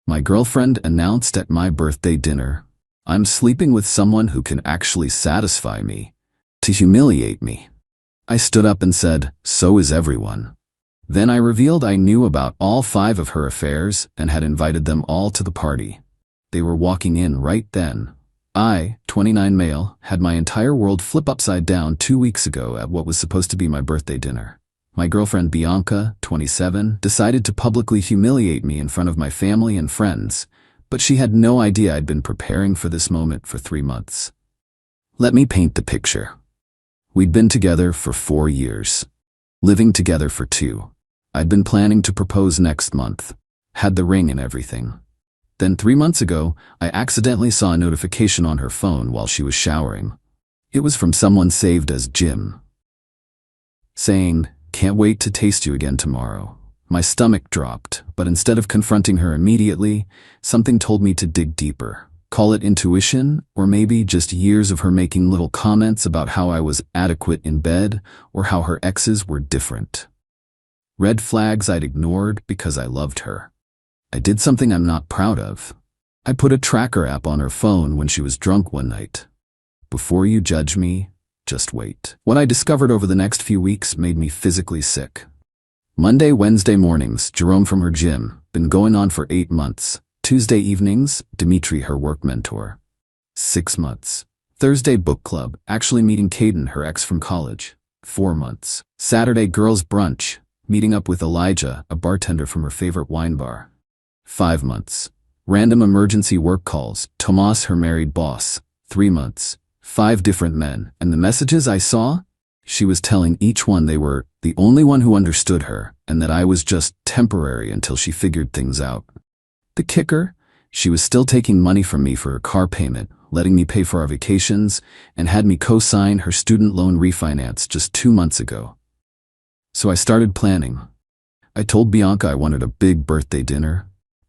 My girlfriend announced at my birthday dinner, "I'm sleeping with someone who can actually satisfy me, to humiliate me." I stood up and said, "So is everyone." Then I revealed I knew about all 5 of her affairs and had invited them all to the party. They were walking in right then. I, 29 male, had my entire world flip upside down 2 weeks ago at what was supposed to be my birthday dinner. My girlfriend Bianca, 27, decided to publicly humiliate me in front of my family and friends, but she had no idea I'd been preparing for this moment for 3 months. Let me paint the picture. We'd been together for 4 years, living together for 2. I'd been planning to propose next month, had the ring and everything. Then 3 months ago, I accidentally saw a notification on her phone while she was showering. It was from someone saved as Jim, saying, "Can't wait to taste you again tomorrow." My stomach dropped, but instead of confronting her immediately, something told me to dig deeper. Call it intuition, or maybe just years of her making little comments about how I was adequate in bed, or how her exes were different. Red flags I'd ignored because I loved her. I did something I'm not proud of. I put a tracker app on her phone when she was drunk one night. Before you judge me, just wait. What I discovered over the next few weeks made me physically sick. Monday, Wednesday mornings, Jerome from her gym, been going on for 8 months. Tuesday evenings, Dimitri, her work mentor. 6 months. Thursday book club, actually meeting Caden, her ex from college. 4 months. Saturday girls brunch, meeting up with Elijah, a bartender from her favorite wine bar. 5 months. Random emergency work calls, Tomas, her married boss. 3 months. 5 different men, and the messages I saw? She was telling each one they were the only one who understood her, and that I was just temporary until she figured things out. The kicker? She was still taking money from me for her car payment, letting me pay for our vacations, and had me co-sign her student loan refinance just 2 months ago. So I started planning. I told Bianca I wanted a big birthday dinner,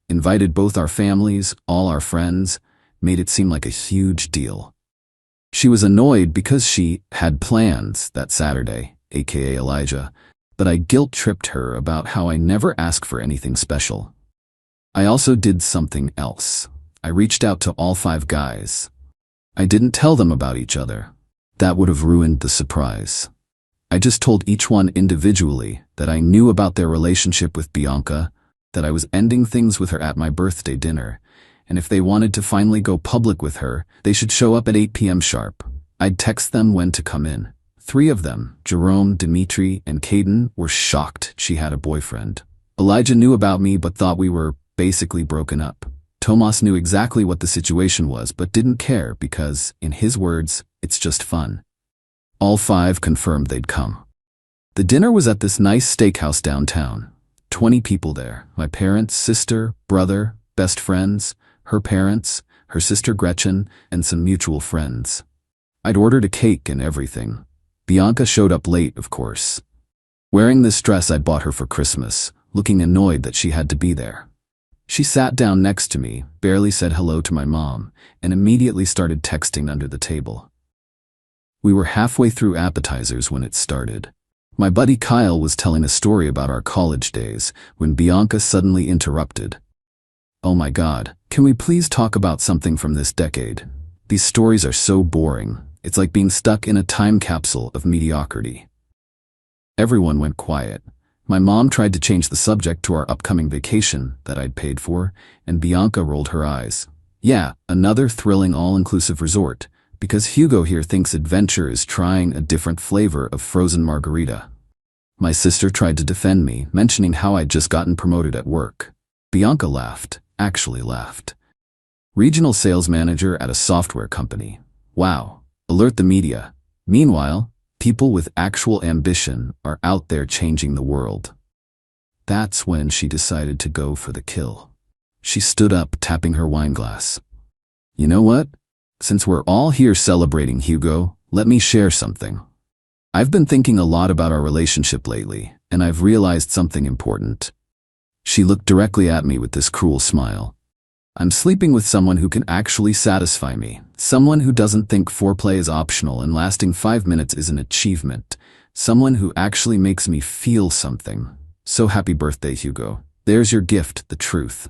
invited both our families, all our friends, made it seem like a huge deal. She was annoyed because she had plans that Saturday, aka Elijah, but I guilt-tripped her about how I never ask for anything special. I also did something else. I reached out to all 5 guys. I didn't tell them about each other. That would have ruined the surprise. I just told each one individually that I knew about their relationship with Bianca, that I was ending things with her at my birthday dinner, and if they wanted to finally go public with her, they should show up at 8 p.m. sharp. I'd text them when to come in. 3 of them, Jerome, Dimitri, and Caden, were shocked she had a boyfriend. Elijah knew about me but thought we were basically broken up. Tomas knew exactly what the situation was but didn't care because, in his words, it's just fun. All 5 confirmed they'd come. The dinner was at this nice steakhouse downtown. 20 people there, my parents, sister, brother, best friends, her parents, her sister Gretchen, and some mutual friends. I'd ordered a cake and everything. Bianca showed up late, of course. Wearing this dress I bought her for Christmas, looking annoyed that she had to be there. She sat down next to me, barely said hello to my mom, and immediately started texting under the table. We were halfway through appetizers when it started. My buddy Kyle was telling a story about our college days when Bianca suddenly interrupted. "Oh my God, can we please talk about something from this decade? These stories are so boring. It's like being stuck in a time capsule of mediocrity." Everyone went quiet. My mom tried to change the subject to our upcoming vacation that I'd paid for, and Bianca rolled her eyes. "Yeah, another thrilling all-inclusive resort, because Hugo here thinks adventure is trying a different flavor of frozen margarita." My sister tried to defend me, mentioning how I'd just gotten promoted at work. Bianca laughed, actually laughed. "Regional sales manager at a software company. Wow. Alert the media. Meanwhile, people with actual ambition are out there changing the world." That's when she decided to go for the kill. She stood up, tapping her wine glass. "You know what? Since we're all here celebrating Hugo, let me share something. I've been thinking a lot about our relationship lately, and I've realized something important." She looked directly at me with this cruel smile. "I'm sleeping with someone who can actually satisfy me, someone who doesn't think foreplay is optional and lasting 5 minutes is an achievement, someone who actually makes me feel something. So happy birthday, Hugo. There's your gift, the truth."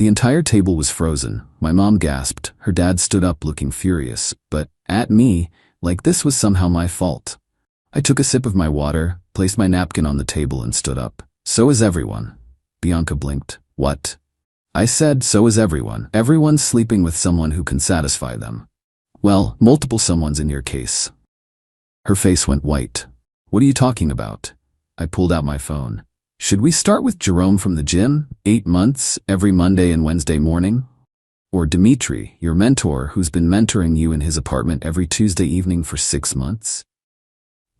The entire table was frozen. My mom gasped. Her dad stood up looking furious, but at me, like this was somehow my fault. I took a sip of my water, placed my napkin on the table and stood up. So is everyone. Bianca blinked. What? I said, so is everyone. Everyone's sleeping with someone who can satisfy them. Well, multiple someones in your case. Her face went white. What are you talking about? I pulled out my phone. Should we start with Jerome from the gym, 8 months, every Monday and Wednesday morning? Or Dimitri, your mentor, who's been mentoring you in his apartment every Tuesday evening for 6 months?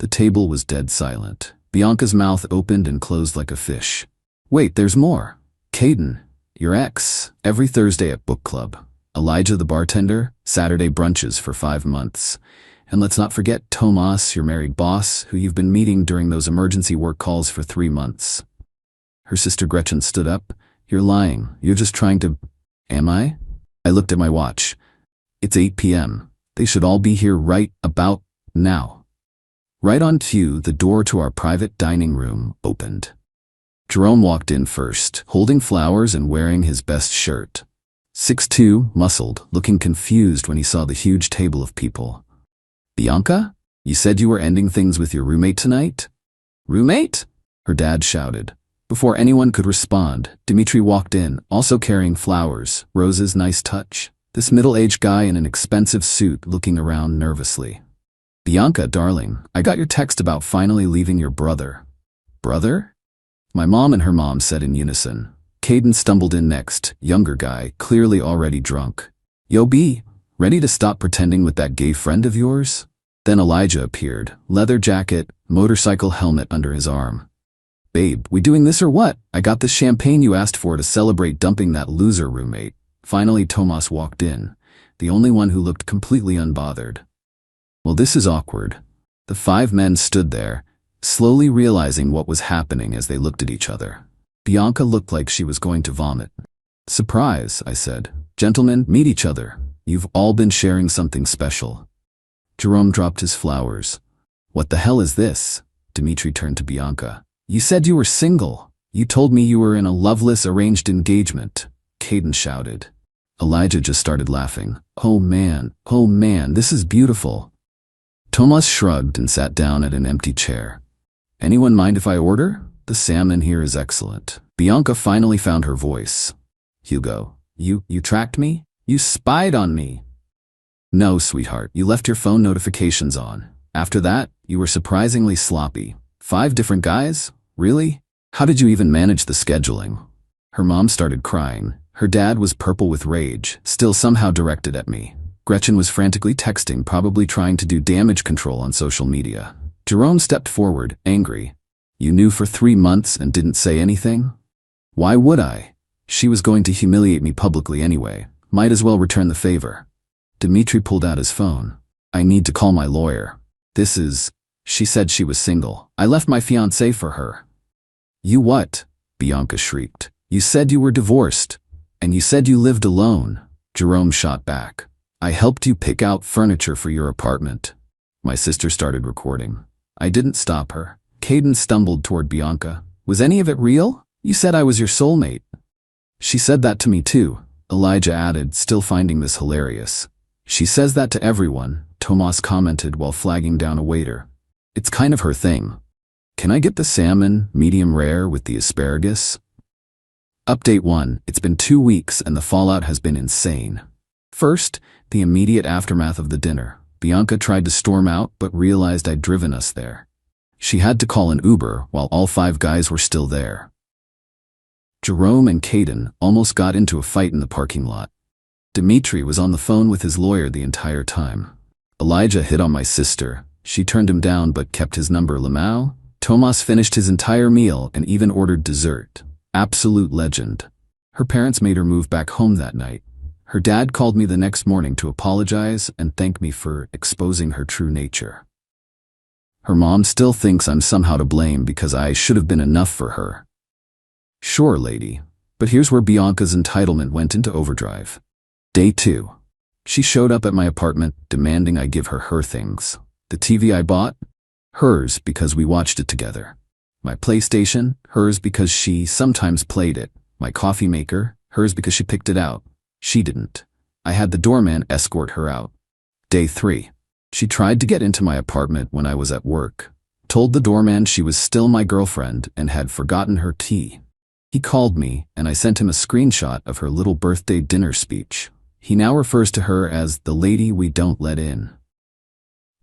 The table was dead silent. Bianca's mouth opened and closed like a fish. Wait, there's more. Caden, your ex, every Thursday at book club. Elijah the bartender, Saturday brunches for 5 months. And let's not forget Tomas, your married boss, who you've been meeting during those emergency work calls for 3 months. Her sister Gretchen stood up. You're lying. You're just trying to... Am I? I looked at my watch. It's 8 p.m. They should all be here right about now. Right on cue, the door to our private dining room opened. Jerome walked in first, holding flowers and wearing his best shirt. 6'2", muscled, looking confused when he saw the huge table of people. Bianca? You said you were ending things with your roommate tonight? Roommate? Her dad shouted. Before anyone could respond, Dimitri walked in, also carrying flowers, Rose's nice touch. This middle-aged guy in an expensive suit looking around nervously. Bianca, darling, I got your text about finally leaving your brother. Brother? My mom and her mom said in unison. Caden stumbled in next, younger guy, clearly already drunk. Yo B, ready to stop pretending with that gay friend of yours? Then Elijah appeared, leather jacket, motorcycle helmet under his arm. Babe, we doing this or what? I got this champagne you asked for to celebrate dumping that loser roommate. Finally, Tomas walked in, the only one who looked completely unbothered. Well, this is awkward. The 5 men stood there, slowly realizing what was happening as they looked at each other. Bianca looked like she was going to vomit. Surprise, I said. Gentlemen, meet each other. You've all been sharing something special. Jerome dropped his flowers. What the hell is this? Dimitri turned to Bianca. You said you were single. You told me you were in a loveless arranged engagement. Caden shouted. Elijah just started laughing. Oh man, this is beautiful. Tomas shrugged and sat down at an empty chair. Anyone mind if I order? The salmon here is excellent. Bianca finally found her voice. Hugo, you tracked me? You spied on me. No, sweetheart, you left your phone notifications on. After that, you were surprisingly sloppy. 5 different guys? Really? How did you even manage the scheduling? Her mom started crying. Her dad was purple with rage, still somehow directed at me. Gretchen was frantically texting, probably trying to do damage control on social media. Jerome stepped forward, angry. You knew for 3 months and didn't say anything? Why would I? She was going to humiliate me publicly anyway. Might as well return the favor. Dimitri pulled out his phone. I need to call my lawyer. This is... She said she was single. I left my fiancé for her. You what? Bianca shrieked. You said you were divorced. And you said you lived alone. Jerome shot back. I helped you pick out furniture for your apartment. My sister started recording. I didn't stop her. Caden stumbled toward Bianca. Was any of it real? You said I was your soulmate. She said that to me too, Elijah added, still finding this hilarious. She says that to everyone, Tomas commented while flagging down a waiter. It's kind of her thing. Can I get the salmon, medium rare, with the asparagus? Update 1. It's been 2 weeks and the fallout has been insane. First, the immediate aftermath of the dinner. Bianca tried to storm out but realized I'd driven us there. She had to call an Uber while all 5 guys were still there. Jerome and Caden almost got into a fight in the parking lot. Dimitri was on the phone with his lawyer the entire time. Elijah hit on my sister. She turned him down but kept his number. Lamau. Tomas finished his entire meal and even ordered dessert. Absolute legend. Her parents made her move back home that night. Her dad called me the next morning to apologize and thank me for exposing her true nature. Her mom still thinks I'm somehow to blame because I should have been enough for her. Sure, lady. But here's where Bianca's entitlement went into overdrive. Day 2. She showed up at my apartment demanding I give her her things. The TV I bought? Hers because we watched it together. My PlayStation? Hers because she sometimes played it. My coffee maker? Hers because she picked it out. She didn't. I had the doorman escort her out. Day 3. She tried to get into my apartment when I was at work. Told the doorman she was still my girlfriend and had forgotten her tea. He called me, and I sent him a screenshot of her little birthday dinner speech. He now refers to her as the lady we don't let in.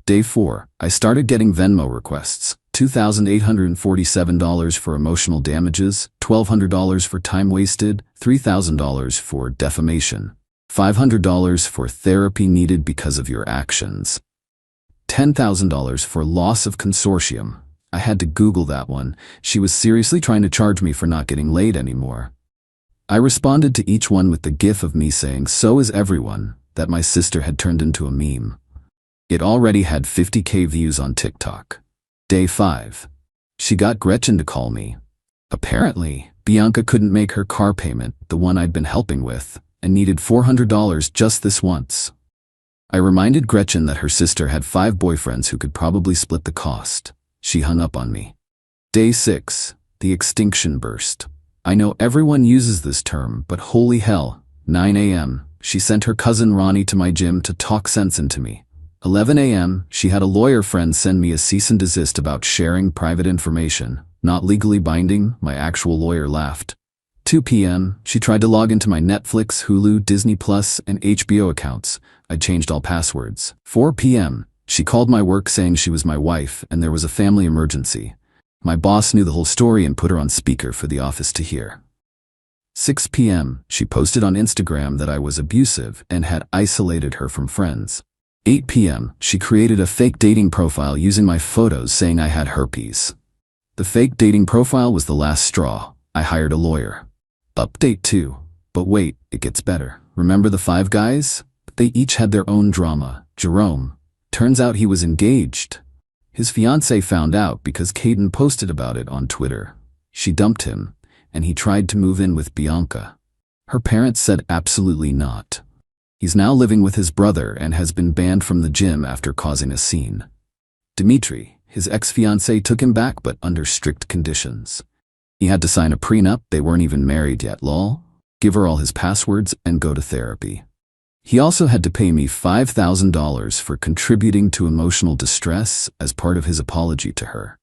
Day 4. I started getting Venmo requests. $2,847 for emotional damages, $1,200 for time wasted, $3,000 for defamation, $500 for therapy needed because of your actions, $10,000 for loss of consortium. I had to Google that one. She was seriously trying to charge me for not getting laid anymore. I responded to each one with the gif of me saying, "So is everyone," that my sister had turned into a meme. It already had 50K views on TikTok. Day 5. She got Gretchen to call me. Apparently, Bianca couldn't make her car payment, the one I'd been helping with, and needed $400 just this once. I reminded Gretchen that her sister had 5 boyfriends who could probably split the cost. She hung up on me. Day 6. The extinction burst. I know everyone uses this term, but holy hell, 9 a.m., she sent her cousin Ronnie to my gym to talk sense into me. 11 a.m., she had a lawyer friend send me a cease and desist about sharing private information. Not legally binding, my actual lawyer laughed. 2 p.m., she tried to log into my Netflix, Hulu, Disney Plus, and HBO accounts. I changed all passwords. 4 p.m., she called my work saying she was my wife and there was a family emergency. My boss knew the whole story and put her on speaker for the office to hear. 6 p.m., she posted on Instagram that I was abusive and had isolated her from friends. 8 p.m., she created a fake dating profile using my photos saying I had herpes. The fake dating profile was the last straw. I hired a lawyer. Update 2. But wait, it gets better. Remember the 5 guys? They each had their own drama. Jerome. Turns out he was engaged. His fiancée found out because Caden posted about it on Twitter. She dumped him, and he tried to move in with Bianca. Her parents said absolutely not. He's now living with his brother and has been banned from the gym after causing a scene. Dimitri, his ex-fiancée, took him back but under strict conditions. He had to sign a prenup, they weren't even married yet, lol. Give her all his passwords and go to therapy. He also had to pay me $5,000 for contributing to emotional distress as part of his apology to her.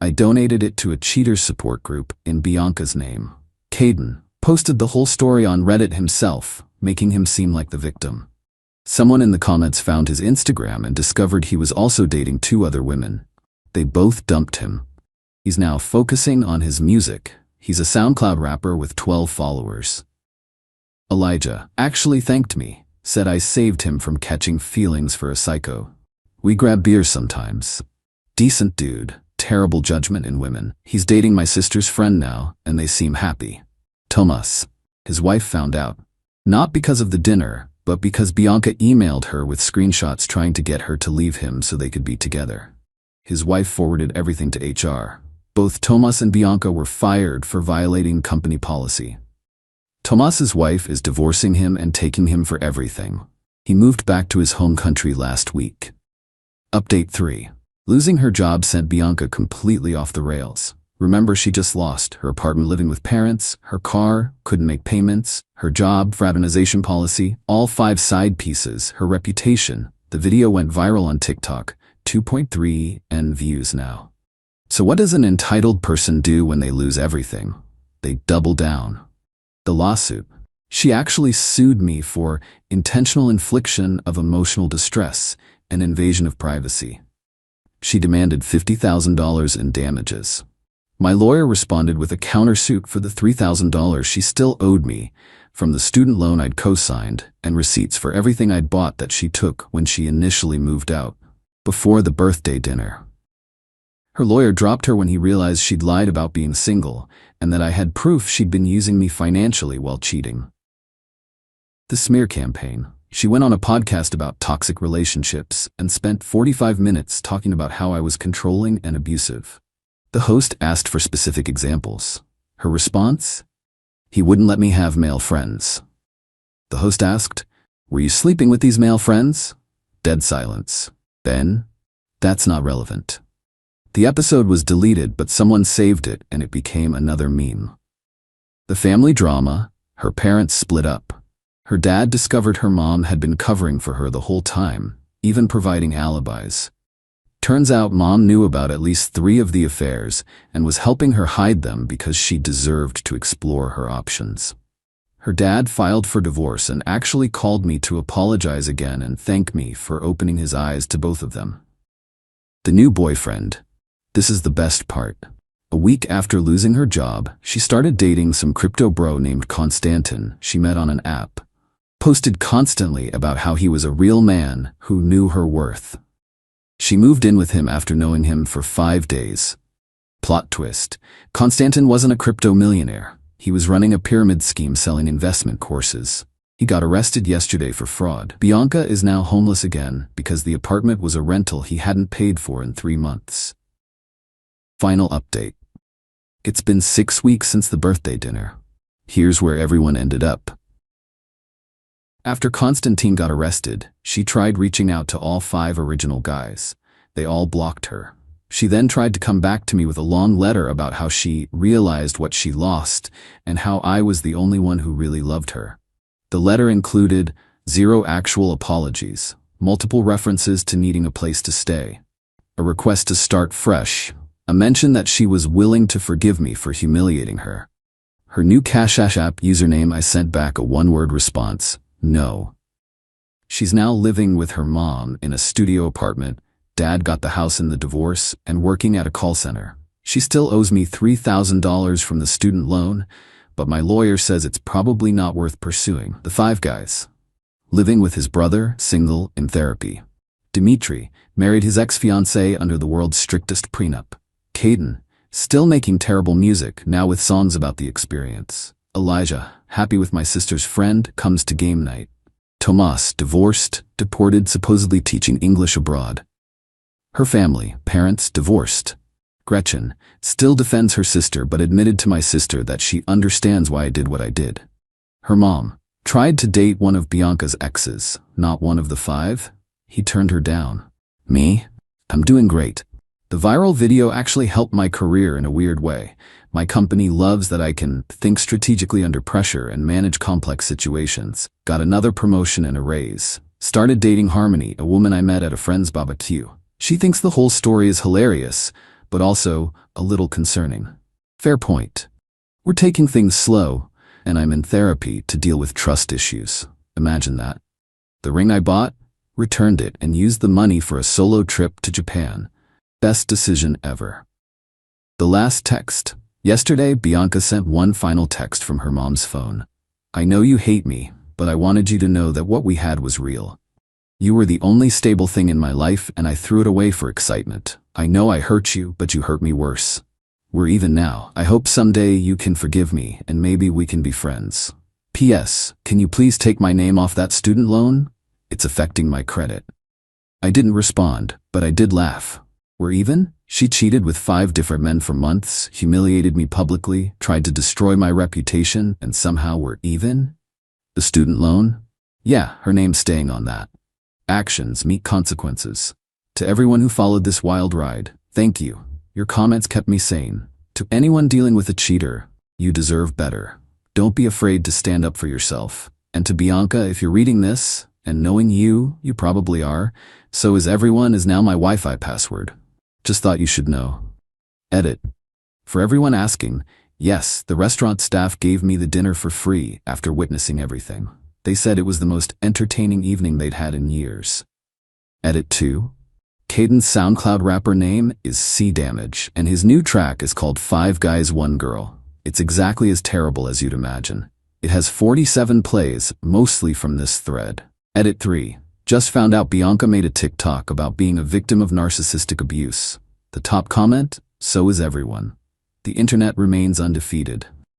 I donated it to a cheaters support group in Bianca's name. Caden posted the whole story on Reddit himself, making him seem like the victim. Someone in the comments found his Instagram and discovered he was also dating 2 other women. They both dumped him. He's now focusing on his music. He's a SoundCloud rapper with 12 followers. Elijah actually thanked me. Said I saved him from catching feelings for a psycho. We grab beers sometimes. Decent dude, terrible judgment in women. He's dating my sister's friend now, and they seem happy. Tomas. His wife found out. Not because of the dinner, but because Bianca emailed her with screenshots trying to get her to leave him so they could be together. His wife forwarded everything to HR. Both Tomas and Bianca were fired for violating company policy. Tomas's wife is divorcing him and taking him for everything. He moved back to his home country last week. Update 3. Losing her job sent Bianca completely off the rails. Remember, she just lost her apartment living with parents, her car, couldn't make payments, her job, fraternization policy, all 5 side pieces, her reputation. The video went viral on TikTok, 2.3 million views now. So what does an entitled person do when they lose everything? They double down. The lawsuit. She actually sued me for intentional infliction of emotional distress and invasion of privacy. She demanded $50,000 in damages. My lawyer responded with a countersuit for the $3,000 she still owed me from the student loan I'd co-signed and receipts for everything I'd bought that she took when she initially moved out, before the birthday dinner. Her lawyer dropped her when he realized she'd lied about being single and that I had proof she'd been using me financially while cheating. The smear campaign. She went on a podcast about toxic relationships and spent 45 minutes talking about how I was controlling and abusive. The host asked for specific examples. Her response? He wouldn't let me have male friends. The host asked, "Were you sleeping with these male friends?" Dead silence. Then, "That's not relevant." The episode was deleted, but someone saved it and it became another meme. The family drama. Her parents split up. Her dad discovered her mom had been covering for her the whole time, even providing alibis. Turns out mom knew about at least 3 of the affairs and was helping her hide them because she deserved to explore her options. Her dad filed for divorce and actually called me to apologize again and thank me for opening his eyes to both of them. The new boyfriend. This is the best part. A week after losing her job, she started dating some crypto bro named Konstantin she met on an app. Posted constantly about how he was a real man who knew her worth. She moved in with him after knowing him for 5 days. Plot twist. Konstantin wasn't a crypto millionaire. He was running a pyramid scheme selling investment courses. He got arrested yesterday for fraud. Bianca is now homeless again because the apartment was a rental he hadn't paid for in 3 months. Final update. It's been 6 weeks since the birthday dinner. Here's where everyone ended up. After Konstantin got arrested, she tried reaching out to all 5 original guys. They all blocked her. She then tried to come back to me with a long letter about how she realized what she lost and how I was the only one who really loved her. The letter included 0 actual apologies, multiple references to needing a place to stay, a request to start fresh, a mention that she was willing to forgive me for humiliating her. Her new Cash App username, I sent back a 1-word response, no. She's now living with her mom in a studio apartment. Dad got the house in the divorce and working at a call center. She still owes me $3,000 from the student loan, but my lawyer says it's probably not worth pursuing. The 5 guys. Living with his brother, single, in therapy. Dimitri married his ex-fiancée under the world's strictest prenup. Caden, still making terrible music, now with songs about the experience. Elijah, happy with my sister's friend, comes to game night. Tomas, divorced, deported, supposedly teaching English abroad. Her family, parents, divorced. Gretchen, still defends her sister but admitted to my sister that she understands why I did what I did. Her mom, tried to date one of Bianca's exes, not one of the 5. He turned her down. Me? I'm doing great. The viral video actually helped my career in a weird way. My company loves that I can think strategically under pressure and manage complex situations. Got another promotion and a raise. Started dating Harmony, a woman I met at a friend's barbecue. She thinks the whole story is hilarious, but also a little concerning. Fair point. We're taking things slow, and I'm in therapy to deal with trust issues. Imagine that. The ring I bought? Returned it and used the money for a solo trip to Japan. Best decision ever. The last text. Yesterday, Bianca sent one final text from her mom's phone. I know you hate me, but I wanted you to know that what we had was real. You were the only stable thing in my life and I threw it away for excitement. I know I hurt you, but you hurt me worse. We're even now. I hope someday you can forgive me and maybe we can be friends. P.S. Can you please take my name off that student loan? It's affecting my credit. I didn't respond, but I did laugh. We're even? She cheated with 5 different men for months, humiliated me publicly, tried to destroy my reputation, and somehow we're even? The student loan? Yeah, her name's staying on that. Actions meet consequences. To everyone who followed this wild ride, thank you. Your comments kept me sane. To anyone dealing with a cheater, you deserve better. Don't be afraid to stand up for yourself. And to Bianca, if you're reading this, and knowing you probably are, so is everyone is now my Wi-Fi password. Just thought you should know. Edit. For everyone asking, yes, the restaurant staff gave me the dinner for free after witnessing everything. They said it was the most entertaining evening they'd had in years. Edit 2. Caden's SoundCloud rapper name is C-Damage, and his new track is called 5 Guys 1 Girl. It's exactly as terrible as you'd imagine. It has 47 plays, mostly from this thread. Edit 3. Just found out Bianca made a TikTok about being a victim of narcissistic abuse. The top comment? So is everyone. The internet remains undefeated.